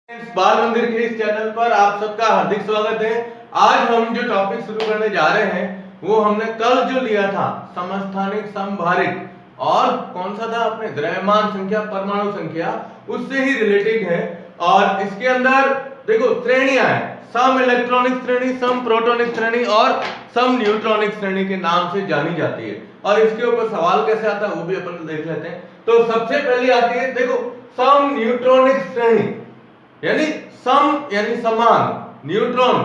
बाल मंदिर के इस चैनल पर आप सबका हार्दिक स्वागत है। आज हम जो टॉपिक शुरू करने जा रहे हैं वो हमने कल जो लिया था समस्थानिक समभारिक और कौन सा था अपने द्रव्यमान संख्या परमाणु संख्या, उससे ही रिलेटेड है। और इसके अंदर देखो श्रेणियां हैं, सम इलेक्ट्रॉनिक श्रेणी, सम प्रोटॉनिक श्रेणी और सम न्यूट्रॉनिक श्रेणी के नाम से जानी जाती है। और इसके ऊपर सवाल कैसे आता है वो भी अपन देख लेते हैं। तो सबसे पहले आती है देखो सम न्यूट्रॉनिक श्रेणी, यानी सम यानी समान, न्यूट्रॉन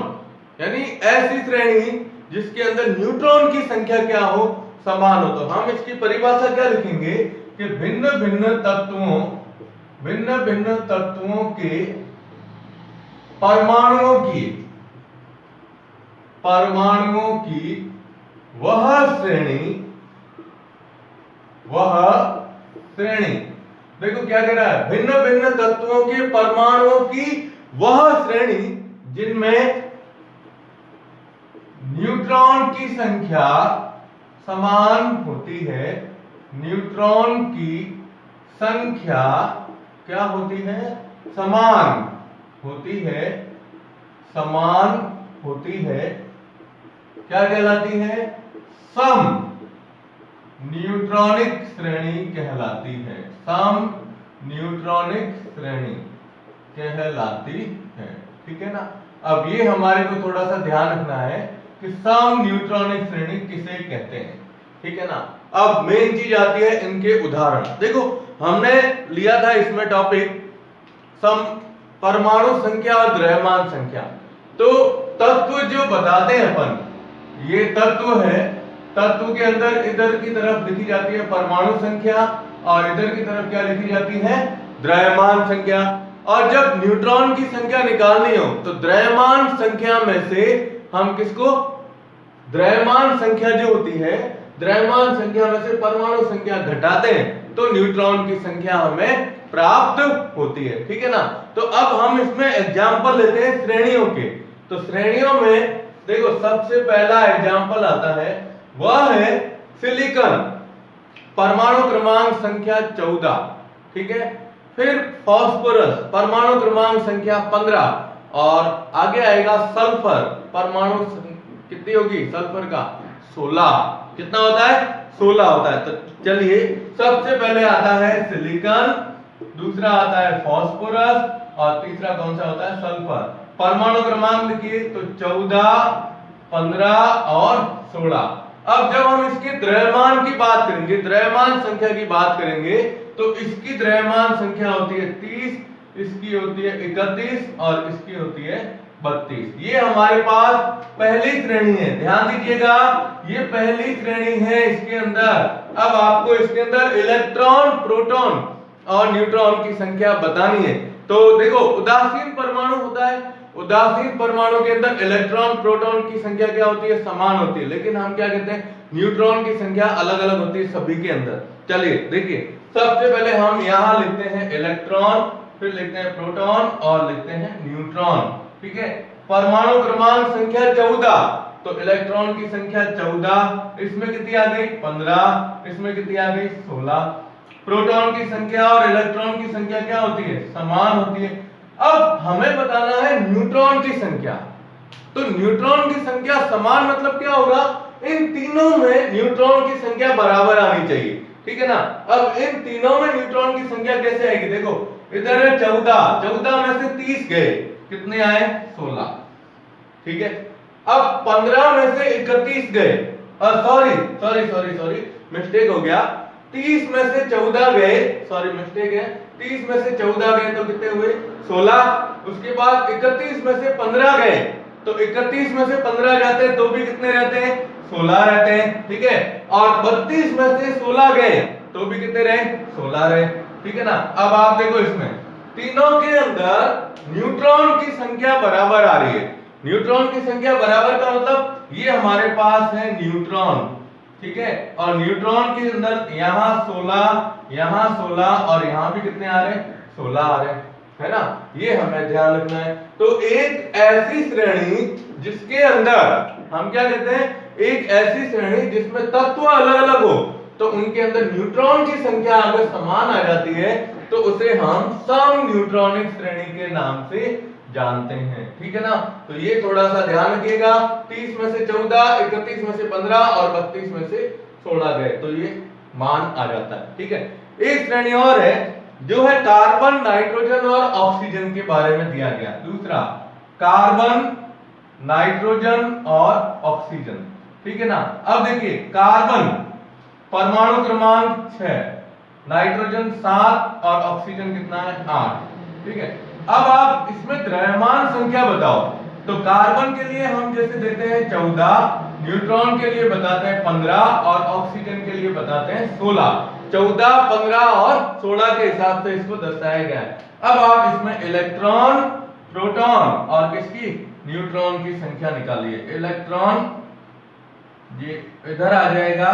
यानी ऐसी श्रेणी जिसके अंदर न्यूट्रॉन की संख्या क्या हो, समान हो। तो हम इसकी परिभाषा क्या लिखेंगे कि भिन्न भिन्न तत्वों के परमाणुओं की वह श्रेणी देखो क्या कह रहा है, भिन्न भिन्न तत्वों के परमाणुओं की वह श्रेणी जिनमें न्यूट्रॉन की संख्या समान होती है। न्यूट्रॉन की संख्या क्या होती है, समान होती है। क्या कहलाती है, सम न्यूट्रॉनिक श्रेणी कहलाती है। सम न्यूट्रॉनिक श्रेणी कहलाती है, ठीक है ना। अब ये हमारे को थोड़ा सा ध्यान रखना है कि सम न्यूट्रॉनिक श्रेणी किसे कहते हैं, ठीक है ना। अब मेन चीज आती है इनके उदाहरण। देखो हमने लिया था इसमें टॉपिक सम परमाणु संख्या और द्रव्यमान संख्या। तो तत्व जो बताते हैं अपन, ये तत्व है, तत्व के अंदर इधर की तरफ लिखी जाती है परमाणु संख्या और इधर की तरफ क्या लिखी जाती है, द्रव्यमान संख्या। और जब न्यूट्रॉन की संख्या निकालनी हो तो द्रव्यमान संख्या में से हम किसको, द्रव्यमान संख्या जो होती है, द्रव्यमान संख्या में से परमाणु संख्या घटाते हैं तो न्यूट्रॉन की संख्या हमें प्राप्त होती है, ठीक है ना। तो अब हम इसमें एग्जांपल लेते हैं श्रेणियों के। तो श्रेणियों में देखो सबसे पहला एग्जांपल आता है, वह है सिलिकॉन, परमाणु क्रमांक संख्या 14, ठीक है। फिर फास्फोरस, परमाणु क्रमांक संख्या 15 और आगे आएगा सल्फर, परमाणु कितनी होगी सल्फर का 16। कितना होता है, 16 होता है। तो चलिए सबसे पहले आता है सिलिकॉन, दूसरा आता है फास्फोरस और तीसरा कौन सा होता है, सल्फर। परमाणु क्रमांक लिखिए तो 14, 15 और 16। अब जब हम इसके द्रव्यमान की बात करेंगे, द्रव्यमान संख्या की बात करेंगे, तो इसकी द्रव्यमान संख्या होती है 30, इसकी होती है 31 और इसकी होती है 32। ये हमारे पास पहली श्रेणी है, ध्यान दीजिएगा ये पहली श्रेणी है। इसके अंदर अब आपको इसके अंदर इलेक्ट्रॉन, प्रोटॉन और न्यूट्रॉन की संख्या बतानी है। तो देखो उदासीन परमाणु होता है, उदासीन परमाणु के अंदर इलेक्ट्रॉन प्रोटॉन की संख्या क्या होती है, समान होती है। लेकिन हम क्या कहते हैं, न्यूट्रॉन की संख्या अलग अलग होती है सभी के अंदर। चलिए देखिए सबसे पहले हम यहां लिखते हैं इलेक्ट्रॉन, फिर लिखते हैं प्रोटॉन और लिखते हैं न्यूट्रॉन, ठीक है। परमाणु क्रमांक संख्या 14, तो इलेक्ट्रॉन की संख्या 14, इसमें कितनी आ गई 15, इसमें कितनी आ गई 16। प्रोटॉन की संख्या और इलेक्ट्रॉन की संख्या क्या होती है, समान होती है। अब हमें बताना है न्यूट्रॉन की संख्या। तो न्यूट्रॉन की संख्या समान मतलब क्या होगा, इन तीनों में न्यूट्रॉन की संख्या बराबर आनी चाहिए, ठीक है ना। अब इन तीनों में न्यूट्रॉन की संख्या कैसे आएगी, देखो इधर है 14, 14 में से 30 गए, कितने आए 16, ठीक है। अब 15 में से 31 गए, सॉरी मिस्टेक हो गया, 30 में से 14 गए, सॉरी मिस्टेक है, 30 में से 14 गए तो कितने हुए 16। उसके बाद 31 में से 15 गए, तो 31 में से 15 जाते हैं तो भी कितने रहते हैं 16 रहते हैं, ठीक है। और 32 में से 16 गए तो भी कितने रहे 16 रहे, ठीक है ना। अब आप देखो इसमें तीनों के अंदर न्यूट्रॉन की संख्या बराबर आ रही है। न्यूट्रॉन की संख्या बराबर का मतलब ये हमारे पास है न्यूट्रॉन, ठीक है। और न्यूट्रॉन के अंदर यहां 16 और यहां भी कितने आ रहे 16 आ रहे, है ना। ये हमें ध्यान रखना है। तो एक ऐसी श्रेणी जिसके अंदर हम क्या कहते हैं, एक ऐसी श्रेणी जिसमें तत्व अलग अलग हो, तो उनके अंदर न्यूट्रॉन की संख्या अगर समान आ जाती है तो उसे हम सम न्यूट्रॉनिक श्रेणी के नाम से जानते हैं। ठीक है ना, तो ये थोड़ा सा ध्यान रखिएगा। 30 में से 14, 31 में से 15 और 32 में से 16 गए तो ये मान आ जाता है। ठीक है, एक श्रेणी और है जो है कार्बन, नाइट्रोजन और ऑक्सीजन के बारे में दिया गया। दूसरा कार्बन, नाइट्रोजन और ऑक्सीजन। ठीक है ना, अब देखिए कार्बन परमाणु क्रमांक 6, नाइट्रोजन 7 और ऑक्सीजन कितना है 8। ठीक है, अब आप इसमें द्रव्यमान संख्या बताओ। तो कार्बन के लिए हम जैसे देते हैं 14, न्यूट्रॉन के लिए बताते हैं 15 और ऑक्सीजन के लिए बताते हैं 16। 14, 15 और 16 के हिसाब से इसको दर्शाया गया है। अब आप इसमें इलेक्ट्रॉन, प्रोटॉन और किसकी, न्यूट्रॉन की संख्या निकालिए। इलेक्ट्रॉन ये इधर आ जाएगा,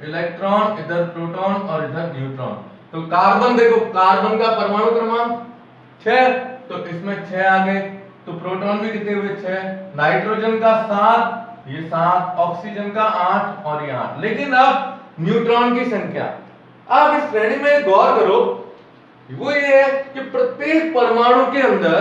इलेक्ट्रॉन इधर, प्रोटॉन और इधर न्यूट्रॉन। तो कार्बन देखो, कार्बन का परमाणु क्रमांक 6, तो इसमें 6 आ गए। तो प्रोटॉन भी कितने हुए 6, नाइट्रोजन का 7, ये 7, ऑक्सीजन का 8 और ये 8। लेकिन अब न्यूट्रॉन की संख्या, आप इस श्रेणी में गौर करो, वो ये है कि प्रत्येक परमाणु के अंदर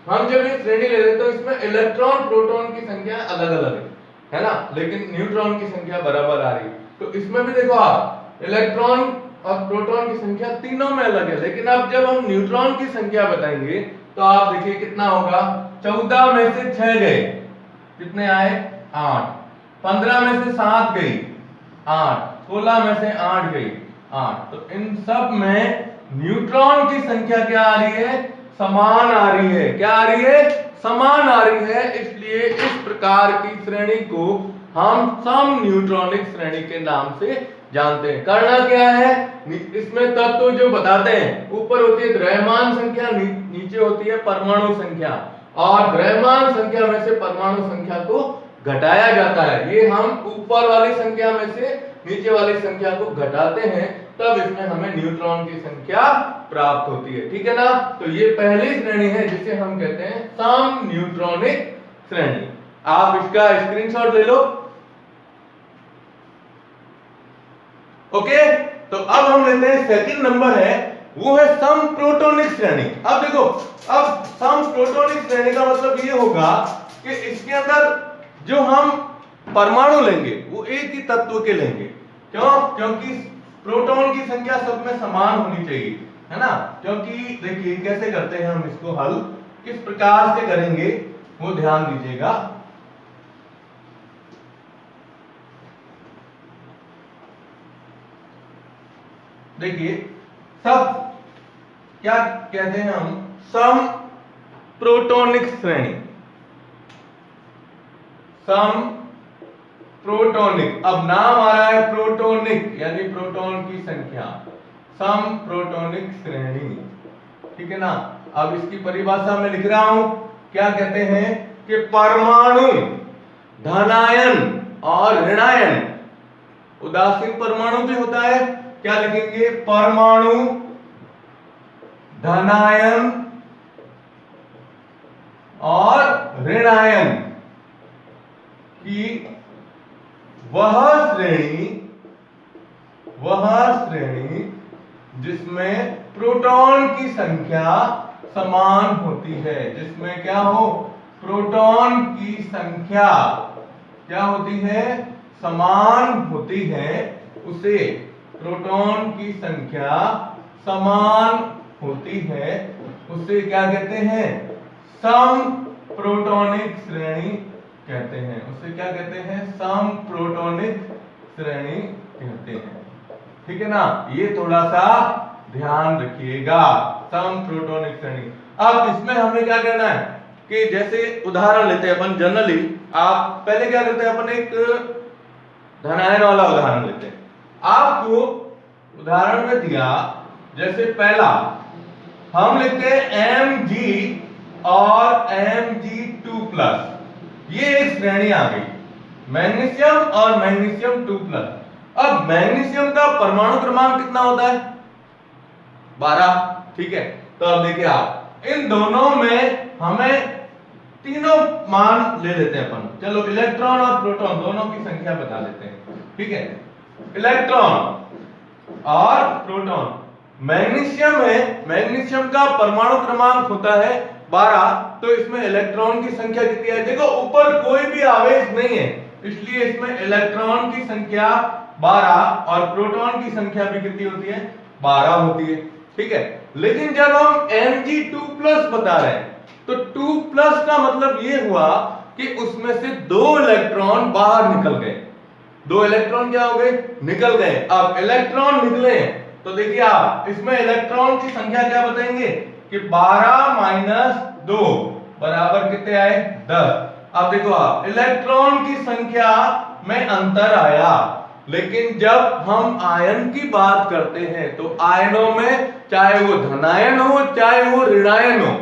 हम जब ये श्रेणी ले रहे हैं तो इसमें इलेक्ट्रॉन, प्रोटॉन की संख्या अलग अलग है ना, लेकिन न्यूट्रॉन की संख्या बराबर आ रही है। तो इसमें भी देखो आप, इलेक्ट्रॉन और प्रोटॉन की संख्या तीनों में अलग है, लेकिन अब जब हम न्यूट्रॉन की संख्या बताएंगे तो आप देखिए कितना होगा। 14 में से 6 गए, कितने आए 8। 15 में से 7 गई 8, 16 में से 8 गई 8। तो इन सब में न्यूट्रॉन की संख्या क्या आ रही है, समान आ रही है। क्या आ रही है, समान आ रही है। इसलिए इस प्रकार की श्रेणी को हम सम न्यूट्रॉनिक श्रेणी के नाम से जानते हैं। करना क्या है, इसमें तत्व जो बताते हैं, ऊपर होती है द्रव्यमान संख्या, नीचे होती है परमाणु संख्या, और द्रव्यमान संख्या में से परमाणु संख्या को घटाया जाता है। ये हम ऊपर वाली संख्या में से नीचे वाली संख्या को घटाते हैं, तब इसमें हमें न्यूट्रॉन की संख्या प्राप्त होती है। ठीक है ना, तो ये पहली श्रेणी है जिसे हम कहते हैं सम न्यूट्रॉनिक श्रेणी। आप इसका स्क्रीनशॉट ले लो। ओके, तो अब हम लेते हैं सेकंड नंबर है, वो है सम प्रोटोनिक श्रेणी। अब देखो, अब सम प्रोटोनिक श्रेणी का मतलब ये होगा कि इसके अंदर जो हम परमाणु लेंगे वो एक ही तत्व के लेंगे। क्यों, क्योंकि प्रोटॉन की संख्या सब में समान होनी चाहिए, है ना। क्योंकि देखिए कैसे करते हैं हम इसको हल, किस प्रकार से करेंगे वो ध्यान दीजिएगा। देखिए सब क्या कहते हैं हम, सम प्रोटोनिक श्रेणी, सम प्रोटोनिक। अब नाम आ रहा है प्रोटोनिक, यानी प्रोटॉन की संख्या, सम प्रोटोनिक श्रेणी। ठीक है ना, अब इसकी परिभाषा में लिख रहा हूं, क्या कहते हैं कि परमाणु धनायन और ऋणायन, उदासीन परमाणु भी होता है, क्या लिखेंगे, परमाणु धनायन और ऋणायन की वह श्रेणी जिसमें प्रोटॉन की संख्या समान होती है, जिसमें क्या हो, प्रोटॉन की संख्या क्या होती है, समान होती है, उसे प्रोटॉन की संख्या समान होती है, उसे क्या कहते हैं, सम प्रोटोनिक श्रेणी कहते हैं। उसे क्या कहते हैं, सम प्रोटोनिक श्रेणी कहते हैं। ठीक है ना, ये थोड़ा सा ध्यान रखिएगा, सम प्रोटोनिक श्रेणी। अब इसमें हमें क्या करना है कि जैसे उदाहरण लेते हैं अपन जनरली, आप पहले क्या करते हैं, अपन एक धनायन वाला उदाहरण लेते हैं। आपको उदाहरण में दिया, जैसे पहला हम लिखते हैं Mg और Mg2+, ये एक श्रेणी आ गई, मैग्नीशियम और मैग्नीशियम 2+। अब मैग्नीशियम का परमाणु क्रमांक कितना होता है, 12। ठीक है, तो अब देखिए आप इन दोनों में हमें तीनों मान ले लेते हैं अपन। चलो इलेक्ट्रॉन और प्रोटॉन दोनों की संख्या बता लेते हैं। ठीक है, इलेक्ट्रॉन और प्रोटॉन। मैग्नीशियम है, मैग्नीशियम का परमाणु क्रमांक होता है 12, तो इसमें इलेक्ट्रॉन की संख्या कितनी है? देखो ऊपर कोई भी आवेश नहीं है, इसलिए इसमें इलेक्ट्रॉन की संख्या 12 और प्रोटॉन की संख्या भी कितनी होती है? 12 होती है, ठीक है। लेकिन जब हम Mg2+ बता रहे हैं तो 2+ का मतलब ये हुआ कि उसमें से 2 इलेक्ट्रॉन बाहर निकल गए। 2 इलेक्ट्रॉन क्या हो गए? निकल गए। अब इलेक्ट्रॉन निकले तो देखिए आप इसमें इलेक्ट्रॉन की संख्या क्या बताएंगे कि 12 - 2 बराबर कितने आए? 10। अब देखो आप इलेक्ट्रॉन की संख्या में अंतर आया, लेकिन जब हम आयन की बात करते हैं तो आयनों में चाहे वो धनायन हो चाहे वो ऋणायन हो,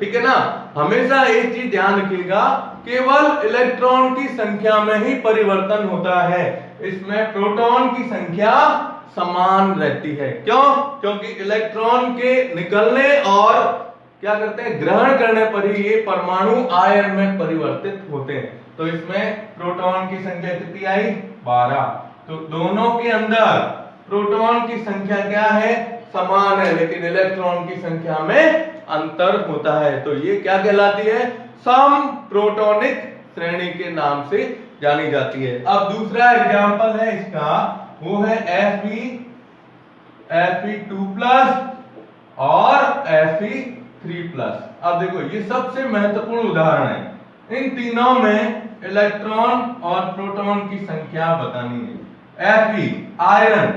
ठीक है ना, हमेशा एक चीज ध्यान रखिएगा, केवल इलेक्ट्रॉन की संख्या में ही परिवर्तन होता है। इसमें प्रोटॉन की संख्या समान रहती है। क्यों? क्योंकि इलेक्ट्रॉन के निकलने और क्या करते हैं, ग्रहण करने पर ही ये परमाणु आयन में परिवर्तित होते हैं। तो इसमें प्रोटॉन की संख्या कितनी आई? 12। तो दोनों के अंदर प्रोटॉन की संख्या क्या है? समान है, लेकिन इलेक्ट्रॉन की संख्या में अंतर होता है। तो ये क्या कहलाती है? सम प्रोटॉनिक श्रेणी के नाम से जानी जाती है। अब दूसरा एग्जांपल है इसका, वो है Fe2+ और Fe3+। अब देखो ये सबसे महत्वपूर्ण उदाहरण है। इन तीनों में इलेक्ट्रॉन और प्रोटॉन की संख्या बतानी है। Fe आयरन,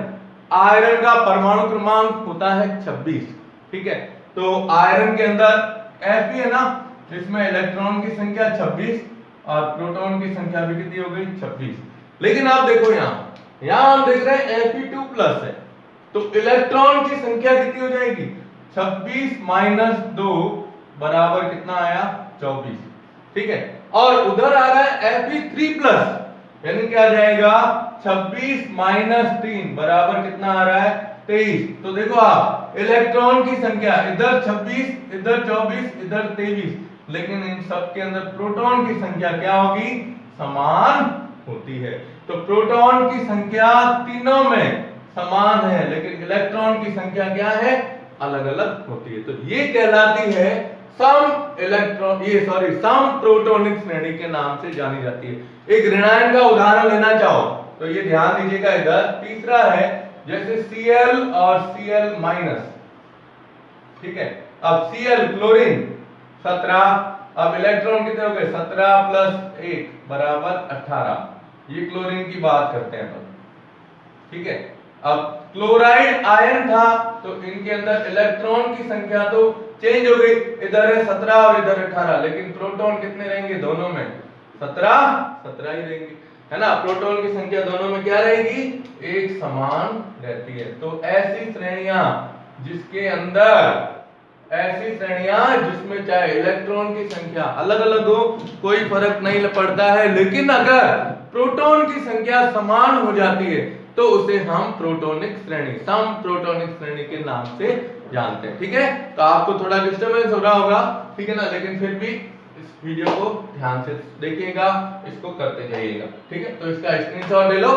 आयरन का परमाणु क्रमांक होता है 26, ठीक है। तो आयरन के अंदर Fe है ना, जिसमें इलेक्ट्रॉन की संख्या 26 और प्रोटॉन की संख्या भी कितनी हो गई? 26। लेकिन आप देखो यहां हम देख रहे हैं Fe2+ है, तो इलेक्ट्रॉन की संख्या कितनी हो जाएगी? 26 - 2 बराबर कितना आया? 24, ठीक है। और उधर आ रहा है Fe3+, यानी क्या आ जाएगा? 26 - 3 बराबर कितना आ रहा है? 23। तो देखो आप इलेक्ट्रॉन की संख्या इधर 26, इधर 24, इधर 23, लेकिन इन सब के अंदर प्रोटॉन की संख्या क्या होगी? समान होती है। तो प्रोटॉन की संख्या तीनों में समान है, लेकिन इलेक्ट्रॉन की संख्या क्या है? अलग अलग होती है। तो ये कहलाती है सम प्रोटॉनिक श्रेणी के नाम से जानी जाती है। एक ऋणायन का उदाहरण लेना चाहो तो ये ध्यान दीजिएगा, इधर तीसरा है जैसे Cl और Cl-, ठीक है। अब Cl क्लोरीन 17, अब इलेक्ट्रॉन कितने हो गए? 17 + 1 बराबर 18। ये क्लोरीन की बात करते हैं अपन, ठीक है। अब क्लोराइड आयन था तो इनके अंदर इलेक्ट्रॉन की संख्या तो चेंज हो गई, इधर है 17 और इधर 18, लेकिन प्रोटॉन कितने रहेंगे? दोनों में 17 ही रहेंगे, है ना। प्रोटॉन की संख्या दोनों में क्या रहेगी? एक समान रहती है। तो ऐसी श्रेणियां जिसमें चाहे इलेक्ट्रॉन की संख्या अलग अलग हो, कोई फर्क नहीं पड़ता है, लेकिन अगर प्रोटॉन की संख्या समान हो जाती है तो उसे हम प्रोटॉनिक श्रेणी, सम प्रोटॉनिक श्रेणी के नाम से जानते हैं, ठीक है। तो आपको थोड़ा डिस्टर्बेंस हो रहा होगा, ठीक है ना, लेकिन फिर भी इस वीडियो को ध्यान से देखिएगा, इसको करते जाइएगा, ठीक है। तो इसका स्क्रीनशॉट ले लो।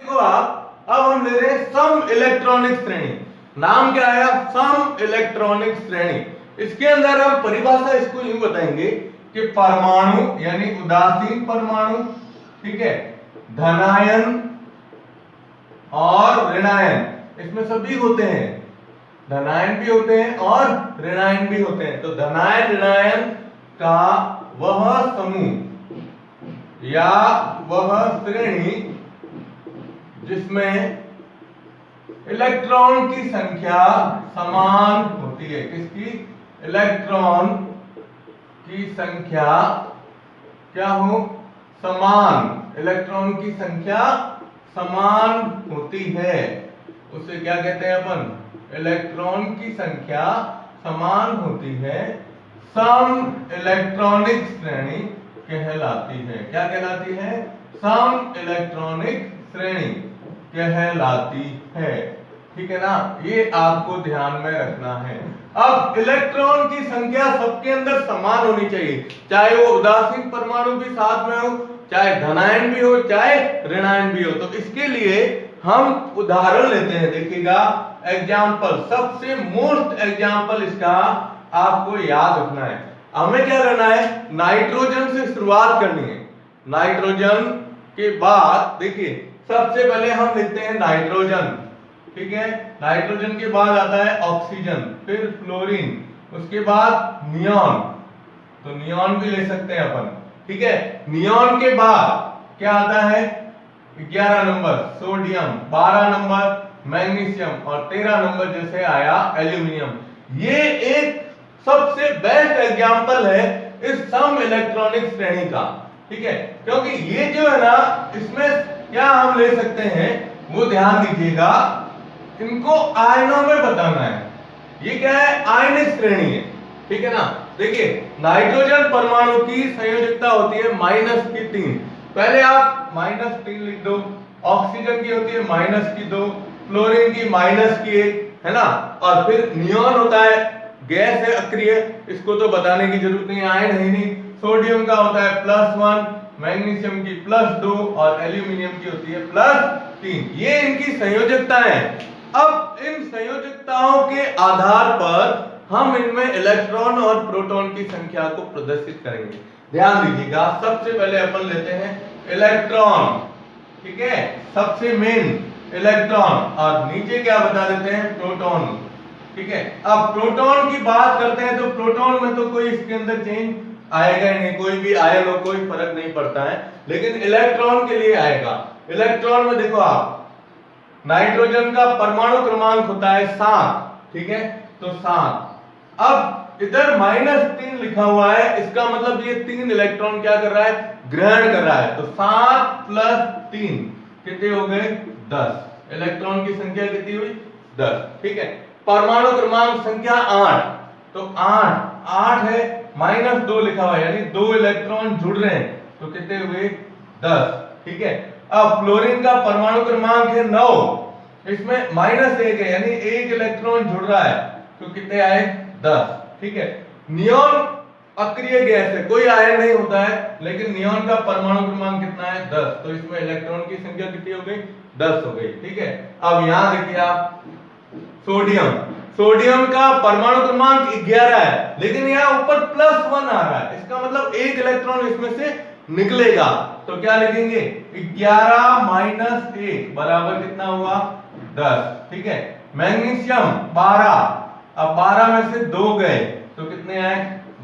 देखो आप, अब हम ले रहे हैं सम इलेक्ट्रॉनिक श्रेणी। नाम क्या आया? सम इलेक्ट्रॉनिक श्रेणी। इसके अंदर हम परिभाषा इसको यूं बताएंगे कि परमाणु यानी उदासीन परमाणु, ठीक है, धनायन और ऋणायन, इसमें सभी होते हैं, धनायन भी होते हैं और ऋणायन भी होते हैं। तो धनायन ऋणायन का वह समूह या वह श्रेणी जिसमें इलेक्ट्रॉन की संख्या समान होती है। किसकी? इलेक्ट्रॉन की संख्या क्या हो? समान। इलेक्ट्रॉन की संख्या समान होती है, उसे क्या कहते हैं अपन? इलेक्ट्रॉन की संख्या समान होती है, सम इलेक्ट्रॉनिक श्रेणी कहलाती है। क्या कहलाती है? सम इलेक्ट्रॉनिक श्रेणी कहलाती है, ठीक है ना। ये आपको ध्यान में रखना है। अब इलेक्ट्रॉन की संख्या सबके अंदर समान होनी चाहिए, चाहे वो उदासीन परमाणु भी साथ में हो चाहे धनायन भी हो चाहे ऋणायन भी हो। तो इसके लिए हम उदाहरण लेते हैं, देखिएगा एग्जाम्पल, सबसे मोस्ट एग्जाम्पल इसका आपको याद रखना है। हमें क्या करना है, नाइट्रोजन से शुरुआत करनी है। नाइट्रोजन के बाद देखिए सबसे पहले हम लिखते हैं नाइट्रोजन, ठीक है। नाइट्रोजन के बाद आता है ऑक्सीजन, फिर फ्लोरीन, उसके बाद नियॉन, तो नियॉन भी ले सकते हैं अपन, ठीक है। नियॉन के बाद क्या आता है, 11 नंबर सोडियम, 12 नंबर मैग्नीशियम और 13 नंबर जैसे आया एल्यूमिनियम। ये एक सबसे बेस्ट एग्जांपल है इस सम इलेक्ट्रॉनिक श्रेणी का, ठीक है। क्योंकि ये जो है ना, इसमें क्या हम ले सकते हैं वो ध्यान दीजिएगा, इनको आयनों में बताना है। ये क्या है, आयनिक श्रेणी है, ठीक है ना। देखिए नाइट्रोजन परमाणु की संयोजकता होती है -3, पहले आप -3 लिख दो। ऑक्सीजन की होती है -2, फ्लोरीन की -1, है ना। और फिर नियॉन होता है, गैस है अक्रिय, इसको तो बताने की जरूरत नहीं, आयन है नहीं। सोडियम का होता है +1, मैग्नीशियम की +2 और एल्यूमिनियम की होती है +3। ये इनकी संयोजकता है। अब इन संयोजकताओं के आधार पर हम इनमें इलेक्ट्रॉन और प्रोटॉन की संख्या को प्रदर्शित करेंगे। ध्यान दीजिएगा, सबसे पहले अपन लेते हैं इलेक्ट्रॉन, ठीक है, सबसे मेन इलेक्ट्रॉन, और नीचे क्या बता देते हैं, प्रोटॉन, ठीक है। अब प्रोटॉन की बात करते हैं तो प्रोटॉन में तो कोई इसके अंदर चेंज आएगा ही नहीं, कोई भी आयन हो कोई फर्क नहीं पड़ता है, लेकिन इलेक्ट्रॉन के लिए आएगा। इलेक्ट्रॉन में देखो आप, नाइट्रोजन का परमाणु क्रमांक होता है 7, ठीक है, तो 7। अब इधर -3 लिखा हुआ है, इसका मतलब ये 3 इलेक्ट्रॉन क्या कर रहा है, ग्रहण कर रहा है। तो 7 + 3 कितने हो गए, 10। इलेक्ट्रॉन की संख्या कितनी हुई, 10, ठीक है। परमाणु क्रमांक संख्या 8, तो 8 है, -2 लिखा हुआ है, यानी 2 इलेक्ट्रॉन जुड़ रहे हैं, तो कितने हुए, 10, ठीक है। अब फ्लोरीन का परमाणु क्रमांक है 9, इसमें -1 है, यानी 1 इलेक्ट्रॉन जुड़ रहा है, तो कितने आए, 10, ठीक है। नियॉन अक्रिय गैस है, कोई आयन नहीं होता है, लेकिन नियॉन का परमाणु क्रमांक कितना है, 10, तो इसमें इलेक्ट्रॉन की संख्या कितनी हो गई, 10 हो गई, ठीक है। अब यहां देखिए आप सोडियम, सोडियम का परमाणु क्रमांक 11 है, लेकिन यहाँ ऊपर +1 आ रहा है, इसका मतलब 1 इलेक्ट्रॉन इसमें से निकलेगा, तो क्या लिखेंगे, 11 - 1 बराबर कितना हुआ, 10, ठीक है। मैग्नीशियम 12, अब 12 में से 2 गए, तो कितने आए,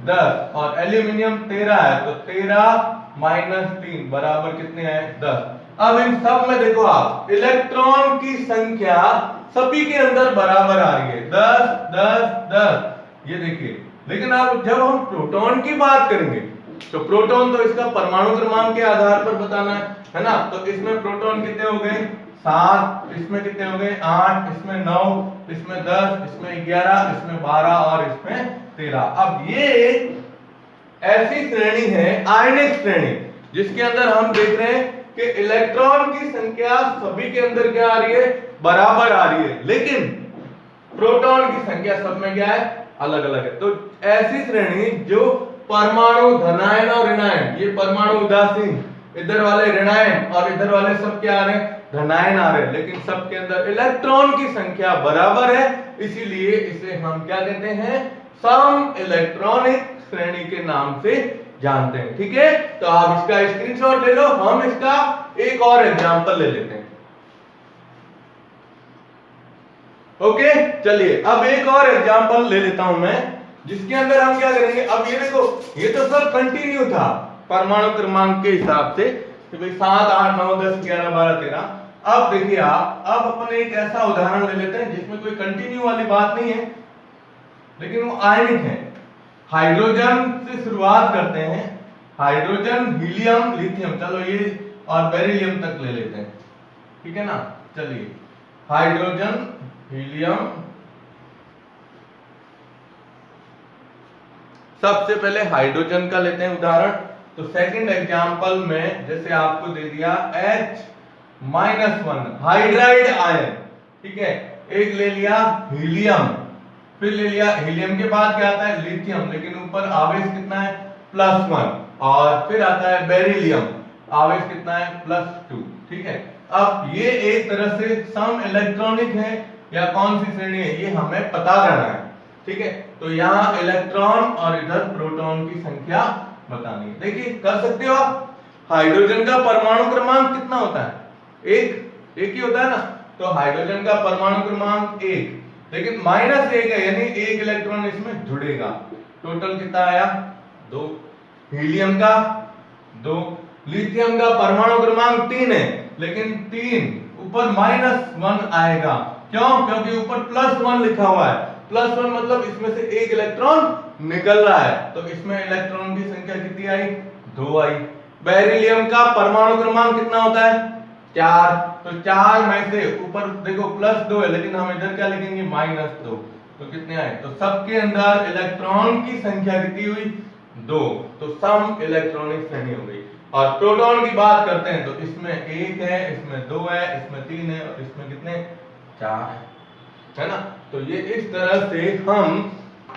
10, और एल्यूमिनियम 13 है, तो 13 - 3 बराबर कितने आए, 10। अब इन सब में देखो आप, इलेक्ट्रॉन की संख्या सभी के अंदर बराबर आ रही है, 10 10 10, ये देखिए। लेकिन अब जब हम प्रोटॉन की बात करेंगे, तो प्रोटॉन तो इसका परमाणु क्रमांक के आधार पर बताना है ना। तो इसमें प्रोटॉन कितने हो गए, 7, इसमें कितने हो गए, 8, इसमें 9, इसमें 10, इसमें 11, इसमें 12 और इसमें 13। अब ये ऐसी श्रेणी है, आयनिक श्रेणी, जिसके अंदर हम देख रहे हैं कि इलेक्ट्रॉन की संख्या सभी के अंदर क्या आ रही है, बराबर आ रही है, लेकिन प्रोटॉन की संख्या सब में क्या है, अलग अलग है। तो ऐसी श्रेणी जो परमाणु धनायन और ऋणायन, ये परमाणु उदासीन, इधर वाले ऋणायन और इधर वाले सब क्या आ रहे हैं, धनायन आ रहे हैं, लेकिन सबके अंदर इलेक्ट्रॉन की संख्या बराबर है, इसीलिए इसे हम क्या कहते हैं, सम इलेक्ट्रॉनिक श्रेणी के नाम से जानते हैं, ठीक है। तो आप इसका स्क्रीनशॉट ले लो, हम इसका एक और एग्जांपल ले लेते हैं। ओके, चलिए अब एक और एग्जांपल ले लेता हूं मैं, जिसके अंदर हम क्या करेंगे। अब ये देखो, ये तो सब कंटिन्यू था परमाणु क्रमांक के हिसाब से कि भाई 7 8 9 10 11 12 13। अब देखिए आप, अब अपन एक ऐसा उदाहरण ले लेते हैं जिसमें कोई कंटिन्यू वाली बात नहीं है, लेकिन वो आयनिक है। हाइड्रोजन से शुरुआत करते हैं, हाइड्रोजन, हीलियम, लिथियम, चलो ये और बेरिलियम तक ले लेते हैं, ठीक है ना। चलिए हाइड्रोजन, हीलियम, सबसे पहले हाइड्रोजन का लेते हैं उदाहरण। तो सेकंड एग्जांपल में जैसे आपको दे दिया H-1 हाइड्राइड आयन, ठीक है। एक ले लिया हीलियम, फिर ले लिया हीलियम के बाद क्या आता है, लिथियम, लेकिन ऊपर आवेश कितना है, +1, और फिर आता है बेरिलियम, आवेश कितना है +2, ठीक है। अब ये एक तरह से सम इलेक्ट्रॉनिक है या कौन सी श्रेणी है ये हमें पता करना है, ठीक है। तो यहाँ इलेक्ट्रॉन और इधर प्रोटॉन की संख्या बतानी है। देखिए कर सकते हो आप, हाइड्रोजन का परमाणु क्रमांक कितना होता है, एक ही होता है ना, तो हाइड्रोजन का परमाणु क्रमांक 1, लेकिन -1 है यानी 1 इलेक्ट्रॉन इसमें जुड़ेगा। टोटल कितना आया 2। हीलियम का 2। लिथियम का परमाणु क्रमांक 3 है, लेकिन 3 ऊपर -1 आएगा, क्यों? क्योंकि ऊपर +1 लिखा हुआ है। +1 मतलब इसमें से 1 इलेक्ट्रॉन निकल रहा है, तो इसमें इलेक्ट्रॉन की संख्या कितनी आई 2 आई। बेरिलियम का परमाणु क्रमांक कितना होता है 4, तो 4 में से ऊपर देखो +2 है, लेकिन हम इधर क्या लिखेंगे -2, तो कितने आए, तो सबके अंदर इलेक्ट्रॉन की संख्या कितनी हुई 2, तो सम इलेक्ट्रॉनिक श्रेणी हो गई। और प्रोटॉन की बात करते हैं तो इसमें 1 है, इसमें 2 है, इसमें 3 है और इसमें कितने 4 है ना। तो ये इस तरह से हम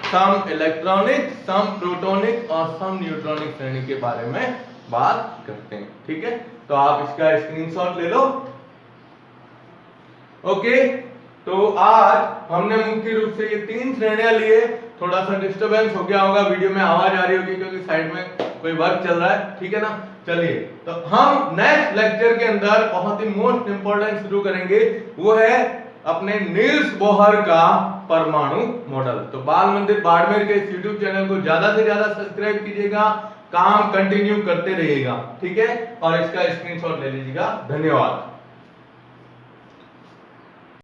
सम इलेक्ट्रॉनिक, सम प्रोटॉनिक और सम न्यूट्रॉनिक श्रेणी के बारे में बात करते हैं, ठीक है। तो आप इसका स्क्रीनशॉट ले लो। ओके, तो आज हमने मुख्य रूप से ये 3 श्रेणियां लिए। थोड़ा सा डिस्टरबेंस हो गया होगा, वीडियो में आवाज आ रही होगी क्योंकि साइड में कोई वर्क चल रहा है, ठीक है ना। चलिए, तो हम नेक्स्ट लेक्चर के अंदर बहुत ही मोस्ट इंपॉर्टेंट शुरू करेंगे, वो है अपने नील्स बोहर का परमाणु मॉडल। तो बाल मंदिर बाड़मेर के इस यूट्यूब चैनल को ज्यादा से ज्यादा सब्सक्राइब कीजिएगा, काम कंटिन्यू करते रहिएगा, ठीक है। और इसका स्क्रीनशॉट ले लीजिएगा। धन्यवाद।